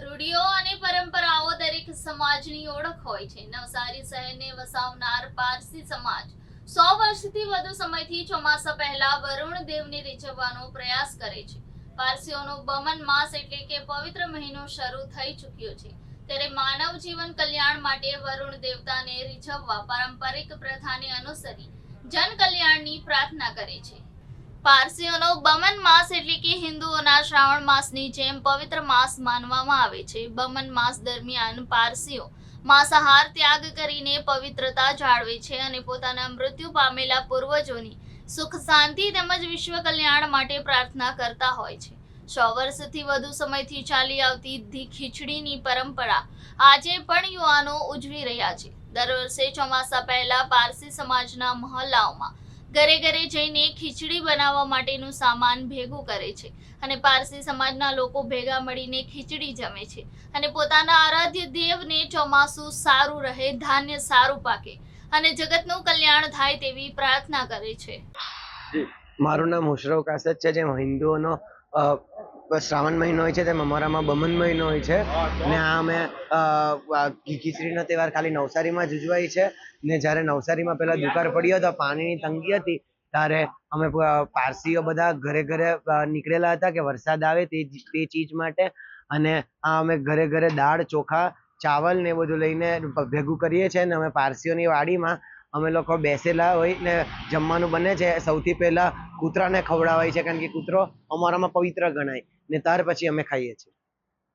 રૂઢિઓ અને પરંપરાઓ દરેક સમાજની ઓળખ હોય છે. નવસારી શહેરને વસાવનાર પારસી સમાજ 100 વર્ષથી વધુ સમયથી ચોમાસા પહેલા વરુણ દેવને રીઝવવાનો પ્રયાસ કરે છે. પારસીઓનો બમન માસ એટલે કે પવિત્ર મહિનો શરૂ થઈ ચૂક્યો છે, ત્યારે માનવ જીવન કલ્યાણ માટે વરુણ દેવતાને રીઝવવા પારંપરિક પ્રથાને અનુસરી જન કલ્યાણની પ્રાર્થના કરે છે. પારસીઓનો બમન માસ એટલે કે હિન્દુઓના શ્રાવણ માસની જેમ પવિત્ર માસ માનવામાં આવે છે. બમન માસ દરમિયાન પારસીઓ માંસાહાર ત્યાગ કરીને પવિત્રતા જાળવે છે અને પોતાના મૃત્યુ પામેલા પૂર્વજોની સુખ શાંતિ તેમજ વિશ્વ કલ્યાણ માટે પ્રાર્થના કરતા હોય છે. 100 વર્ષથી વધુ સમયથી ચાલી આવતી ખીચડીની પરંપરા આજે પણ યુવાનો ઉજવી રહ્યા છે. દર વર્ષે ચોમાસા પહેલા પારસી સમાજના મહોલ્લાઓમાં ઘરે ઘરે જઈને ખીચડી બનાવવા માટેનું સામાન ભેગું કરે છે અને પારસી સમાજના લોકો ભેગા મળીને ખીચડી જમે છે અને પોતાના આરાધ્ય દેવને ચોમાસું સારું રહે, ધાન્ય સારું પાકે અને જગતનું કલ્યાણ થાય તેવી પ્રાર્થના કરે છે. મારું નામ મુશરફ કાસદ છે. જેમ હિન્દુઓનો શ્રાવણ મહિનો હોય છે તેમ અમારામાં બમન મહિનો હોય છે ને આ અમે ખીચડીનો તહેવાર ખાલી નવસારીમાં જ ઉજવાય છે. ને જ્યારે નવસારીમાં પહેલા દુકાળ પડ્યો હતો, પાણીની તંગી હતી, ત્યારે અમે પારસીઓ બધા ઘરે ઘરે નીકળેલા હતા કે વરસાદ આવે તે ચીજ માટે, અને આ અમે ઘરે ઘરે દાળ, ચોખા, ચાવલ ને બધું લઈને ભેગું કરીએ છીએ. અને અમે પારસીઓની વાડીમાં અમે લોકો બેસેલા હોય ને જમવાનું બને છે. સૌથી પહેલા કૂતરાને ખવડાવાય છે, કારણ કે કૂતરો અમારામાં પવિત્ર ગણાય, ને ત્યાર પછી અમે ખાઈએ છીએ.